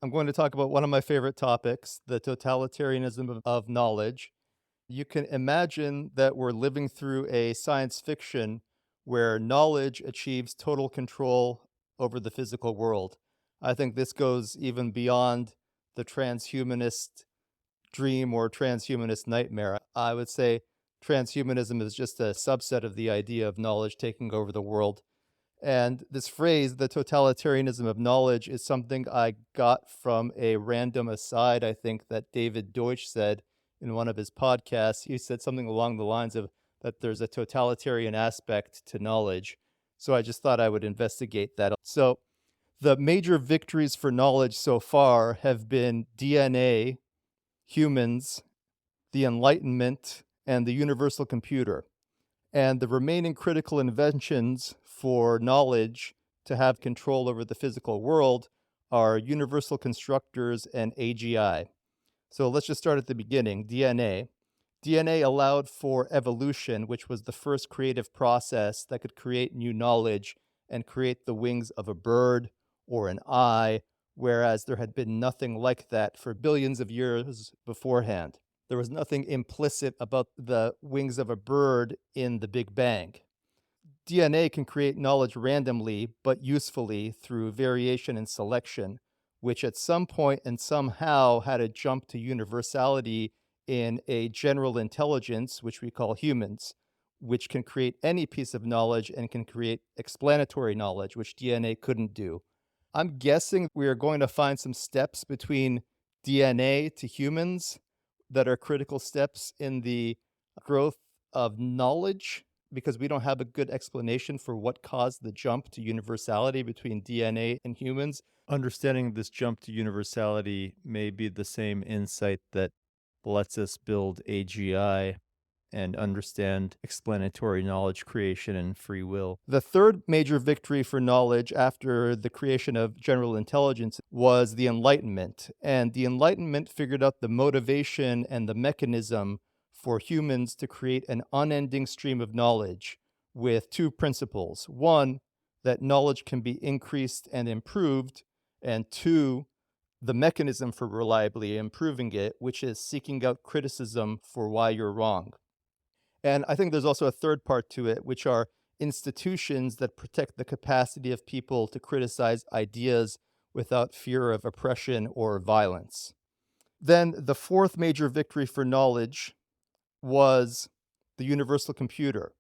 I'm going to talk about one of my favorite topics, the totalitarianism of knowledge. You can imagine that we're living through a science fiction where knowledge achieves total control over the physical world. I think this goes even beyond the transhumanist dream or transhumanist nightmare. I would say transhumanism is just a subset of the idea of knowledge taking over the world. And this phrase, the totalitarianism of knowledge, is something I got from a random aside, I think, that David Deutsch said in one of his podcasts. He said something along the lines of that there's a totalitarian aspect to knowledge. So I just thought I would investigate that. So the major victories for knowledge so far have been DNA, humans, the Enlightenment, and the universal computer. And the remaining critical inventions for knowledge to have control over the physical world are universal constructors and AGI. So let's just start at the beginning, DNA. DNA allowed for evolution, which was the first creative process that could create new knowledge and create the wings of a bird or an eye, whereas there had been nothing like that for billions of years beforehand. There was nothing implicit about the wings of a bird in the Big Bang. DNA can create knowledge randomly, but usefully through variation and selection, which at some point and somehow had a jump to universality in a general intelligence, which we call humans, which can create any piece of knowledge and can create explanatory knowledge, which DNA couldn't do. I'm guessing we are going to find some steps between DNA to humans that are critical steps in the growth of knowledge because we don't have a good explanation for what caused the jump to universality between DNA and humans. Understanding this jump to universality may be the same insight that lets us build AGI and understand explanatory knowledge creation and free will. The third major victory for knowledge after the creation of general intelligence was the Enlightenment. And the Enlightenment figured out the motivation and the mechanism for humans to create an unending stream of knowledge with two principles. One, that knowledge can be increased and improved, and two, the mechanism for reliably improving it, which is seeking out criticism for why you're wrong. And I think there's also a third part to it, which are institutions that protect the capacity of people to criticize ideas without fear of oppression or violence. Then the fourth major victory for knowledge was the universal computer.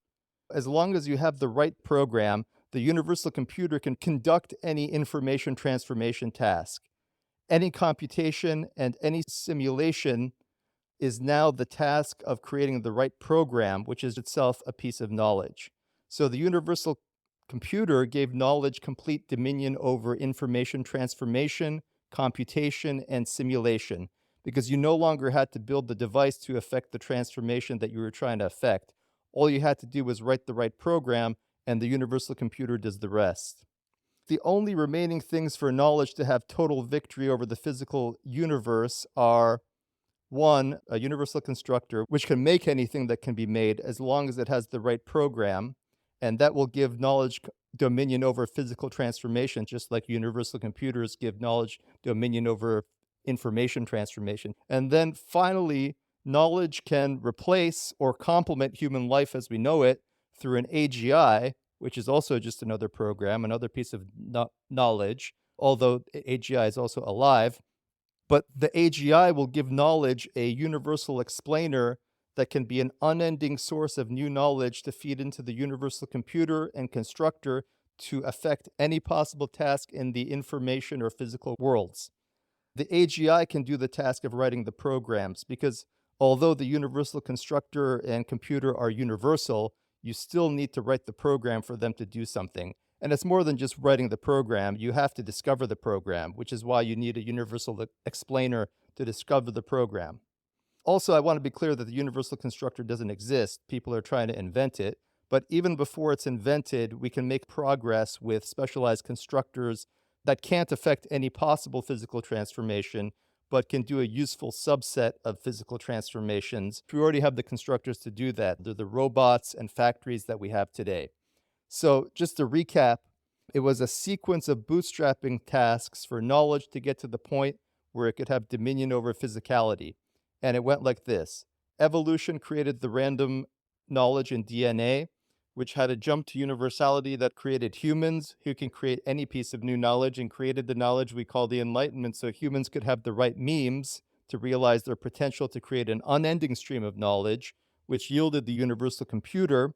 As long as you have the right program, the universal computer can conduct any information transformation task. Any computation and any simulation is now the task of creating the right program, which is itself a piece of knowledge. So the universal computer gave knowledge complete dominion over information transformation, computation, and simulation, because you no longer had to build the device to affect the transformation that you were trying to affect. All you had to do was write the right program, and the universal computer does the rest. The only remaining things for knowledge to have total victory over the physical universe are one, a universal constructor, which can make anything that can be made as long as it has the right program, and that will give knowledge dominion over physical transformation, just like universal computers give knowledge dominion over information transformation. And then finally, knowledge can replace or complement human life as we know it through an AGI, which is also just another program, another piece of knowledge, although AGI is also alive. But the AGI will give knowledge a universal explainer that can be an unending source of new knowledge to feed into the universal computer and constructor to affect any possible task in the information or physical worlds. The AGI can do the task of writing the programs because although the universal constructor and computer are universal, you still need to write the program for them to do something. And it's more than just writing the program. You have to discover the program, which is why you need a universal explainer to discover the program. Also, I want to be clear that the universal constructor doesn't exist. People are trying to invent it. But even before it's invented, we can make progress with specialized constructors that can't affect any possible physical transformation, but can do a useful subset of physical transformations. We already have the constructors to do that. They're the robots and factories that we have today. So just to recap, It was a sequence of bootstrapping tasks for knowledge to get to the point where it could have dominion over physicality. And it went like this. Evolution created the random knowledge in DNA, which had a jump to universality that created humans who can create any piece of new knowledge, and created the knowledge we call the Enlightenment so humans could have the right memes to realize their potential to create an unending stream of knowledge, which yielded the universal computer,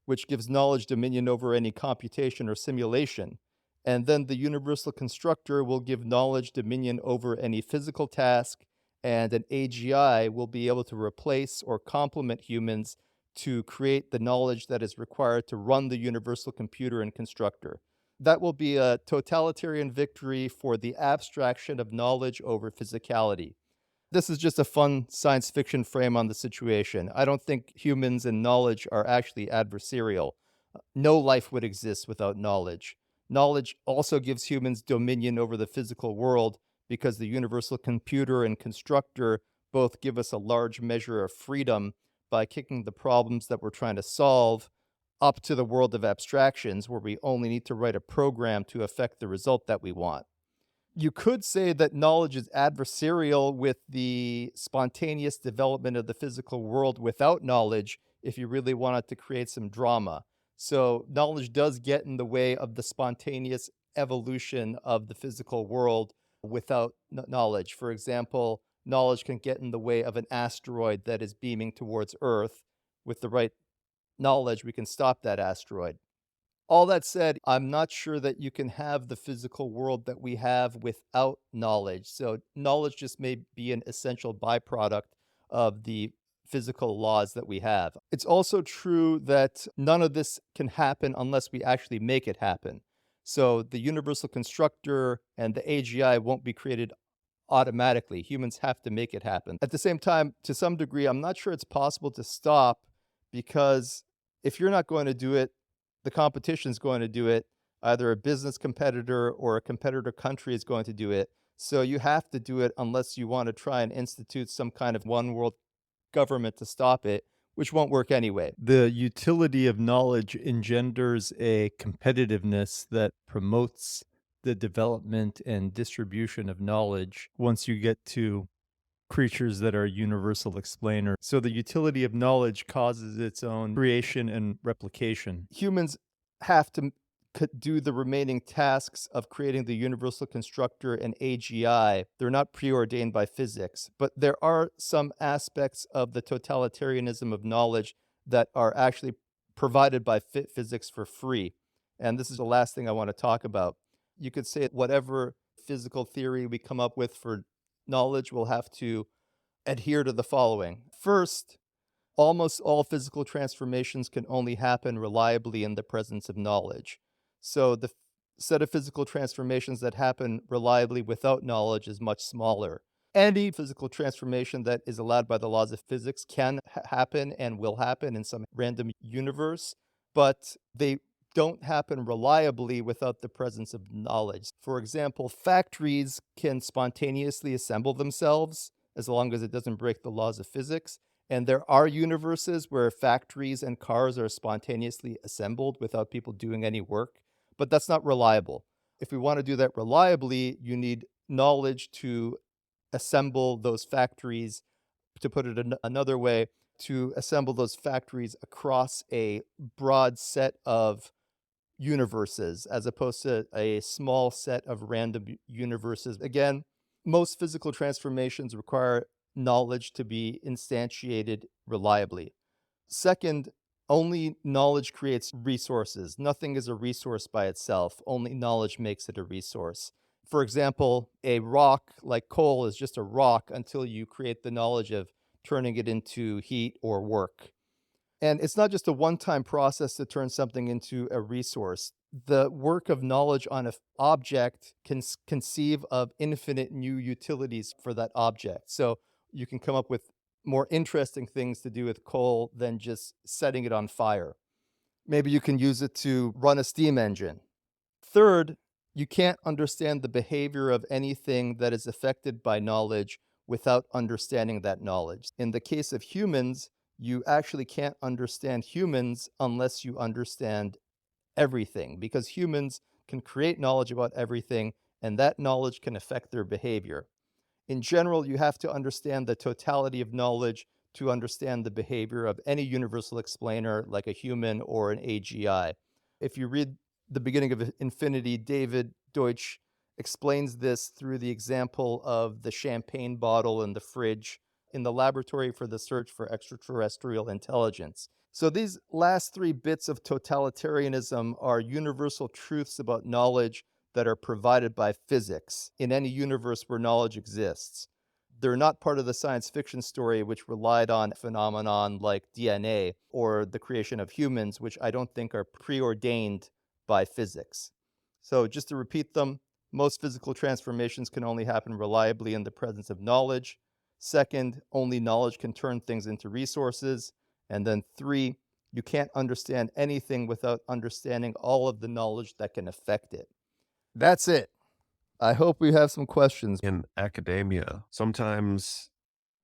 which gives knowledge dominion over any computation or simulation. And then the universal constructor will give knowledge dominion over any physical task, and an AGI will be able to replace or complement humans to create the knowledge that is required to run the universal computer and constructor. That will be a totalitarian victory for the abstraction of knowledge over physicality. This is just a fun science fiction frame on the situation. I don't think humans and knowledge are actually adversarial. No life would exist without knowledge. Knowledge also gives humans dominion over the physical world because the universal computer and constructor both give us a large measure of freedom by kicking the problems that we're trying to solve up to the world of abstractions where we only need to write a program to affect the result that we want. You could say that knowledge is adversarial with the spontaneous development of the physical world without knowledge if you really wanted to create some drama. So, knowledge does get in the way of the spontaneous evolution of the physical world without knowledge. For example, knowledge can get in the way of an asteroid that is beaming towards Earth. With the right knowledge, we can stop that asteroid. All that said, I'm not sure that you can have the physical world that we have without knowledge. So, knowledge just may be an essential byproduct of the physical laws that we have. It's also true that none of this can happen unless we actually make it happen. So, the universal constructor and the AGI won't be created automatically. Humans have to make it happen. At the same time, to some degree, I'm not sure it's possible to stop, because if you're not going to do it, the competition is going to do it. Either a business competitor or a competitor country is going to do it. So you have to do it unless you want to try and institute some kind of one world government to stop it, which won't work anyway. The utility of knowledge engenders a competitiveness that promotes the development and distribution of knowledge once you get to creatures that are universal explainer. So the utility of knowledge causes its own creation and replication. Humans have to do the remaining tasks of creating the universal constructor and AGI. They're not preordained by physics, but there are some aspects of the totalitarianism of knowledge that are actually provided by physics for free. And this is the last thing I want to talk about. You could say whatever physical theory we come up with for knowledge will have to adhere to the following. First, almost all physical transformations can only happen reliably in the presence of knowledge. So the set of physical transformations that happen reliably without knowledge is much smaller. Any physical transformation that is allowed by the laws of physics can happen and will happen in some random universe, but they don't happen reliably without the presence of knowledge. For example, factories can spontaneously assemble themselves as long as it doesn't break the laws of physics. And there are universes where factories and cars are spontaneously assembled without people doing any work, but that's not reliable. If we want to do that reliably, you need knowledge to assemble those factories. To put it another way, to assemble those factories across a broad set of universes as opposed to a small set of random universes. Again, most physical transformations require knowledge to be instantiated reliably. Second, only knowledge creates resources. Nothing is a resource by itself. Only knowledge makes it a resource. For example, a rock like coal is just a rock until you create the knowledge of turning it into heat or work. And it's not just a one-time process to turn something into a resource. The work of knowledge on an object can conceive of infinite new utilities for that object. So you can come up with more interesting things to do with coal than just setting it on fire. Maybe you can use it to run a steam engine. Third, you can't understand the behavior of anything that is affected by knowledge without understanding that knowledge. In the case of humans, you actually can't understand humans unless you understand everything, because humans can create knowledge about everything, and that knowledge can affect their behavior. In general, you have to understand the totality of knowledge to understand the behavior of any universal explainer like a human or an AGI. If you read the beginning of Infinity, David Deutsch explains this through the example of the champagne bottle and the fridge in the laboratory for the search for extraterrestrial intelligence. So these last three bits of totalitarianism are universal truths about knowledge that are provided by physics in any universe where knowledge exists. They're not part of the science fiction story, which relied on phenomenon like DNA or the creation of humans, which I don't think are preordained by physics. So just to repeat them, most physical transformations can only happen reliably in the presence of knowledge. Second, only knowledge can turn things into resources. And then three, you can't understand anything without understanding all of the knowledge that can affect it. That's it. I hope we have some questions. In academia, sometimes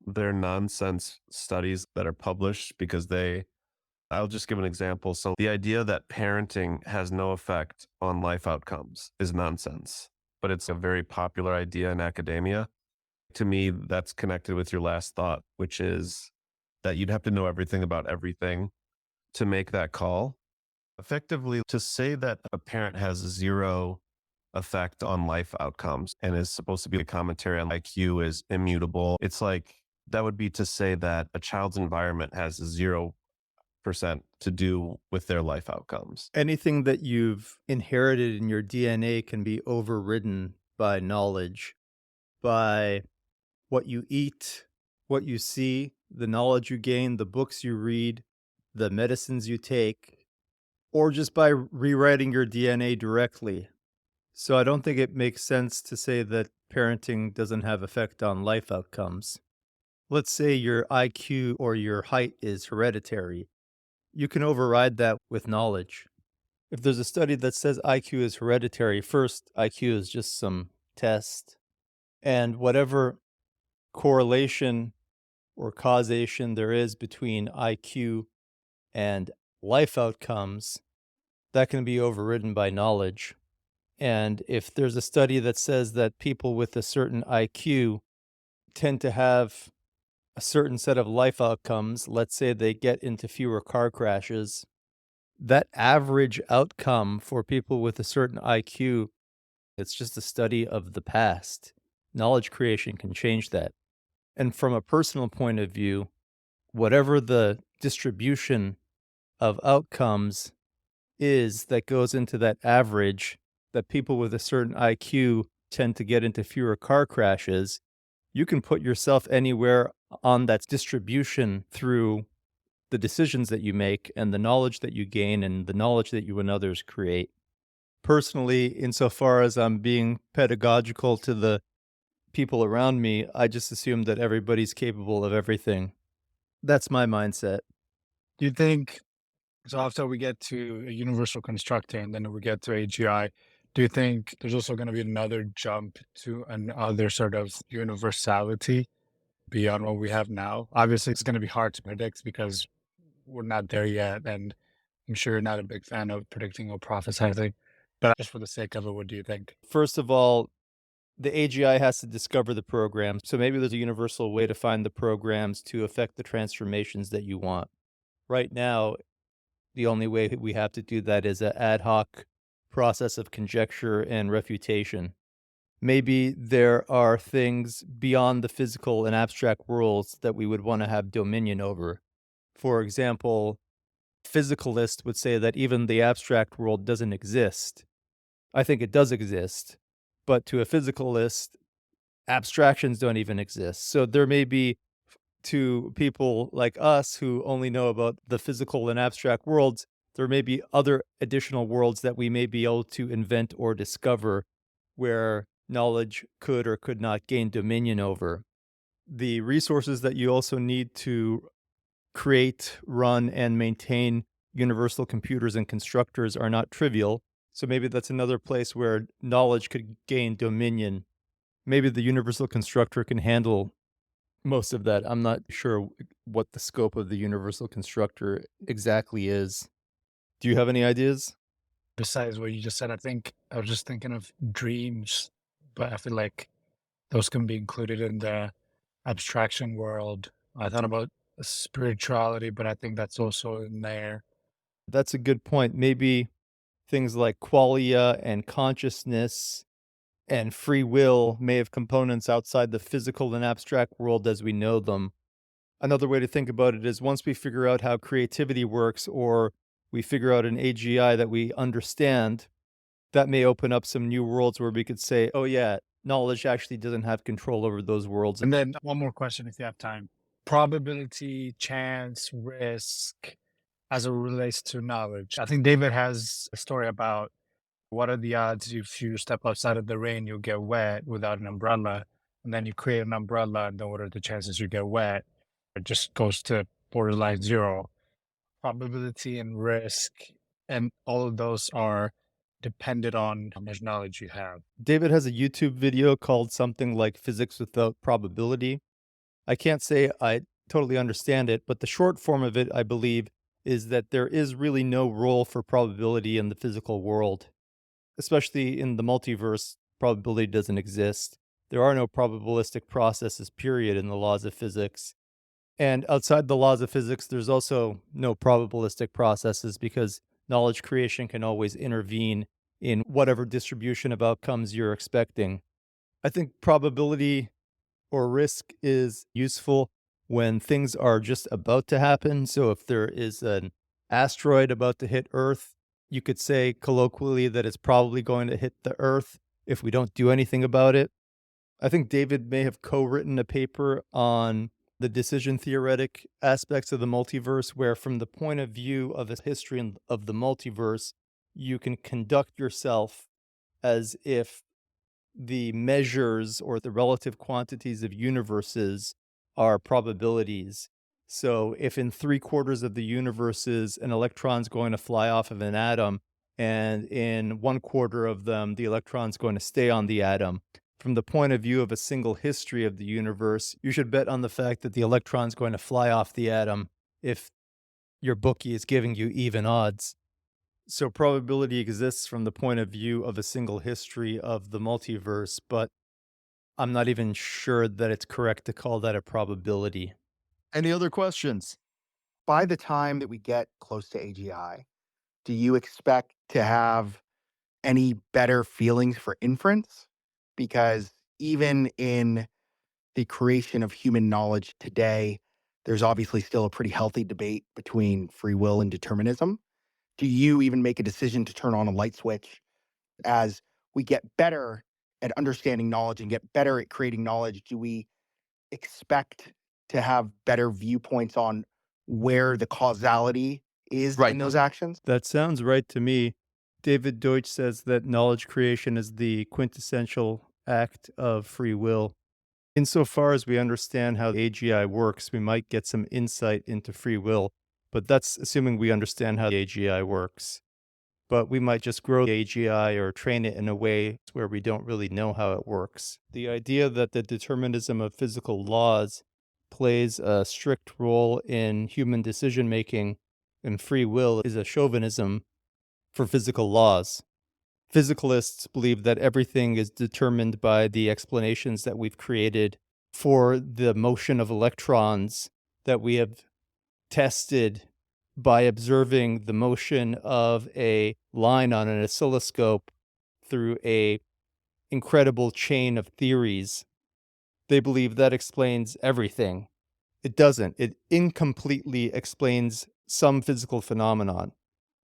they're nonsense studies that are published because I'll just give an example. So the idea that parenting has no effect on life outcomes is nonsense, but it's a very popular idea in academia. To me, that's connected with your last thought, which is that you'd have to know everything about everything to make that call. Effectively, to say that a parent has zero effect on life outcomes and is supposed to be a commentary on IQ is immutable. It's like that would be to say that a child's environment has 0% to do with their life outcomes. Anything that you've inherited in your DNA can be overridden by knowledge, by what you eat, what you see, the knowledge you gain, the books you read, the medicines you take, or just by rewriting your DNA directly. So I don't think it makes sense to say that parenting doesn't have effect on life outcomes. Let's say your IQ or your height is hereditary. You can override that with knowledge. If there's a study that says IQ is hereditary, first, IQ is just some test. And whatever correlation or causation there is between IQ and life outcomes, that can be overridden by knowledge. And if there's a study that says that people with a certain IQ tend to have a certain set of life outcomes, let's say they get into fewer car crashes, that average outcome for people with a certain IQ, it's just a study of the past. Knowledge creation can change that. And from a personal point of view, whatever the distribution of outcomes is that goes into that average, that people with a certain IQ tend to get into fewer car crashes, you can put yourself anywhere on that distribution through the decisions that you make and the knowledge that you gain and the knowledge that you and others create. Personally, insofar as I'm being pedagogical to the people around me, I just assume that everybody's capable of everything. That's my mindset. Do you think so? After we get to a universal constructor and then we get to AGI, do you think there's also going to be another jump to another sort of universality beyond what we have now? Obviously, it's going to be hard to predict because we're not there yet. And I'm sure you're not a big fan of predicting or prophesizing. But just for the sake of it, what do you think? First of all, the AGI has to discover the program. So maybe there's a universal way to find the programs to affect the transformations that you want. Right now, the only way we have to do that is an ad hoc process of conjecture and refutation. Maybe there are things beyond the physical and abstract worlds that we would want to have dominion over. For example, physicalists would say that even the abstract world doesn't exist. I think it does exist, but to a physicalist, abstractions don't even exist. So there may be, to people like us who only know about the physical and abstract worlds, there may be other additional worlds that we may be able to invent or discover where knowledge could or could not gain dominion over. The resources that you also need to create, run, and maintain universal computers and constructors are not trivial. So maybe that's another place where knowledge could gain dominion. Maybe the universal constructor can handle most of that. I'm not sure what the scope of the universal constructor exactly is. Do you have any ideas? Besides what you just said, I think I was just thinking of dreams, but I feel like those can be included in the abstraction world. I thought about spirituality, but I think that's also in there. That's a good point. Maybe things like qualia and consciousness and free will may have components outside the physical and abstract world as we know them. Another way to think about it is once we figure out how creativity works or we figure out an AGI that we understand, that may open up some new worlds where we could say, oh, yeah, knowledge actually doesn't have control over those worlds. And then one more question if you have time. Probability, chance, risk as it relates to knowledge. I think David has a story about what are the odds if you step outside of the rain, you'll get wet without an umbrella, and then you create an umbrella, and then what are the chances you get wet? It just goes to borderline zero. Probability and risk, and all of those are dependent on how much knowledge you have. David has a YouTube video called something like Physics Without Probability. I can't say I totally understand it, but the short form of it, I believe, is that there is really no role for probability in the physical world. Especially in the multiverse, probability doesn't exist. There are no probabilistic processes, period, in the laws of physics. And outside the laws of physics, there's also no probabilistic processes because knowledge creation can always intervene in whatever distribution of outcomes you're expecting. I think probability or risk is useful when things are just about to happen. So if there is an asteroid about to hit Earth, you could say colloquially that it's probably going to hit the Earth if we don't do anything about it. I think David may have co-written a paper on the decision theoretic aspects of the multiverse, where from the point of view of the history of the multiverse, you can conduct yourself as if the measures or the relative quantities of universes are probabilities. So if in 3/4 of the universes an electron's going to fly off of an atom, and in 1/4 of them the electron's going to stay on the atom, from the point of view of a single history of the universe, you should bet on the fact that the electron's going to fly off the atom if your bookie is giving you even odds. So probability exists from the point of view of a single history of the multiverse, but I'm not even sure that it's correct to call that a probability. Any other questions? By the time that we get close to AGI, do you expect to have any better feelings for inference? Because even in the creation of human knowledge today, there's obviously still a pretty healthy debate between free will and determinism. Do you even make a decision to turn on a light switch as we get better at understanding knowledge and get better at creating knowledge? Do we expect to have better viewpoints on where the causality is in those actions? That sounds right to me. David Deutsch says that knowledge creation is the quintessential act of free will. Insofar as we understand how AGI works, we might get some insight into free will, but that's assuming we understand how the AGI works. But we might just grow the AGI or train it in a way where we don't really know how it works. The idea that the determinism of physical laws plays a strict role in human decision making and free will is a chauvinism for physical laws. Physicalists believe that everything is determined by the explanations that we've created for the motion of electrons that we have tested by observing the motion of a line on an oscilloscope through a incredible chain of theories. They believe that explains everything. It doesn't. It incompletely explains some physical phenomenon.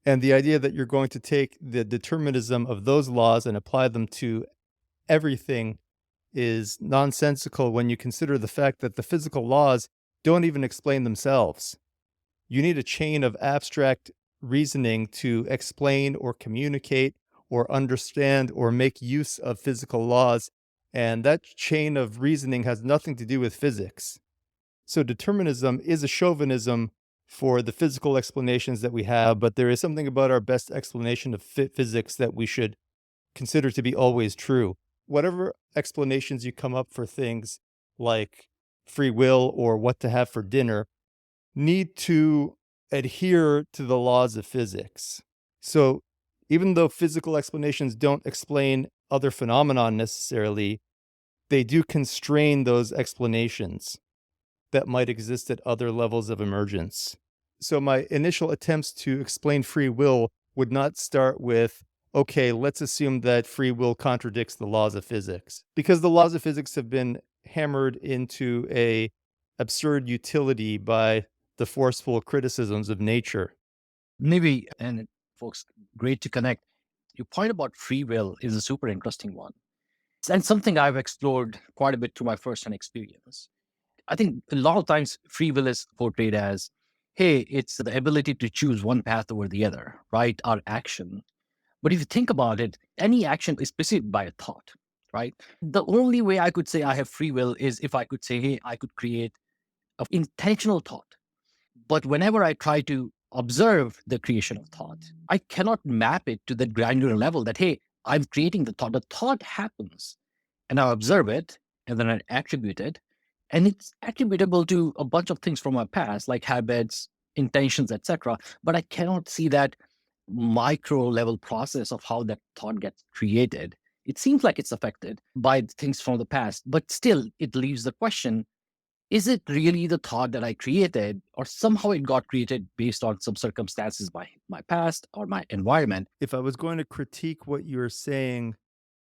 And the idea that you're going to take the determinism of those laws and apply them to everything is nonsensical when you consider the fact that the physical laws don't even explain themselves. You need a chain of abstract reasoning to explain or communicate or understand or make use of physical laws, and that chain of reasoning has nothing to do with physics. So determinism is a chauvinism for the physical explanations that we have, but there is something about our best explanation of physics that we should consider to be always true. Whatever explanations you come up for things like free will or what to have for dinner need to adhere to the laws of physics. So Even though physical explanations don't explain other phenomenon necessarily, they do constrain those explanations that might exist at other levels of emergence. So my initial attempts to explain free will would not start with, okay, let's assume that free will contradicts the laws of physics, because the laws of physics have been hammered into a absurd utility by the forceful criticisms of nature. Maybe, and folks, great to connect. Your point about free will is a super interesting one, and something I've explored quite a bit through my first-hand experience. I think a lot of times free will is portrayed as, hey, it's the ability to choose one path over the other, right? Our action. But if you think about it, any action is preceded by a thought, right? The only way I could say I have free will is if I could say, hey, I could create an intentional thought. But whenever I try to observe the creation of thought, I cannot map it to that granular level that, hey, I'm creating the thought. The thought happens and I observe it and then I attribute it. And it's attributable to a bunch of things from my past, like habits, intentions, etc. But I cannot see that micro level process of how that thought gets created. It seems like it's affected by things from the past, but still it leaves the question, is it really the thought that I created, or somehow it got created based on some circumstances by my past or my environment? If I was going to critique what you were saying,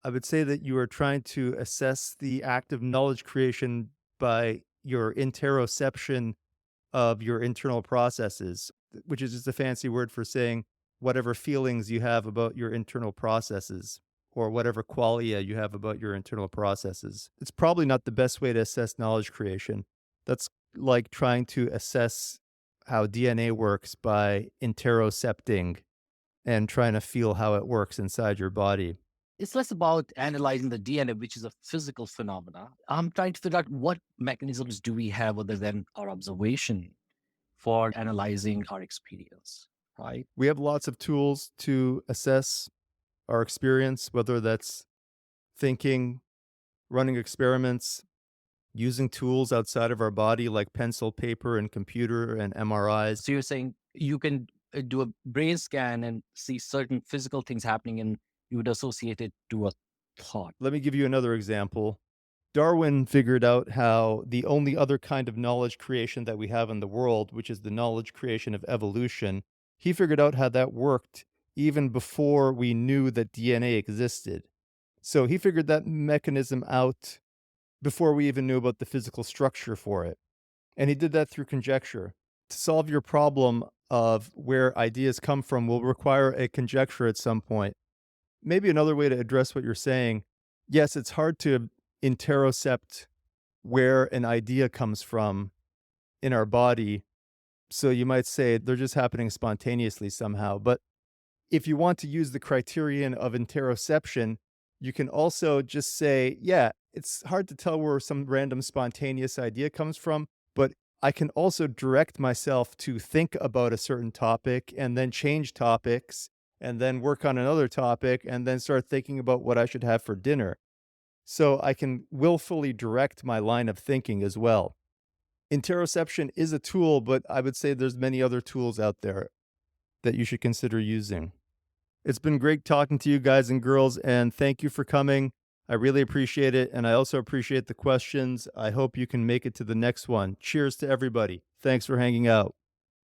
I would say that you are trying to assess the act of knowledge creation by your interoception of your internal processes, which is just a fancy word for saying whatever feelings you have about your internal processes or whatever qualia you have about your internal processes. It's probably not the best way to assess knowledge creation. That's like trying to assess how DNA works by interocepting and trying to feel how it works inside your body. It's less about analyzing the DNA, which is a physical phenomena. I'm trying to figure out what mechanisms do we have other than our observation for analyzing our experience, right? We have lots of tools to assess our experience, whether that's thinking, running experiments, using tools outside of our body like pencil, paper, and computer and MRIs. So you're saying you can do a brain scan and see certain physical things happening and you would associate it to a thought. Let me give you another example. Darwin figured out how the only other kind of knowledge creation that we have in the world, which is the knowledge creation of evolution, he figured out how that worked even before we knew that DNA existed. So he figured that mechanism out before we even knew about the physical structure for it. And he did that through conjecture. To solve your problem of where ideas come from will require a conjecture at some point. Maybe another way to address what you're saying, yes, it's hard to interocept where an idea comes from in our body. So you might say they're just happening spontaneously somehow. But if you want to use the criterion of interoception, you can also just say, yeah, it's hard to tell where some random spontaneous idea comes from, but I can also direct myself to think about a certain topic and then change topics and then work on another topic and then start thinking about what I should have for dinner. So I can willfully direct my line of thinking as well. Interoception is a tool, but I would say there's many other tools out there that you should consider using. It's been great talking to you guys and girls, and thank you for coming. I really appreciate it, and I also appreciate the questions. I hope you can make it to the next one. Cheers to everybody. Thanks for hanging out.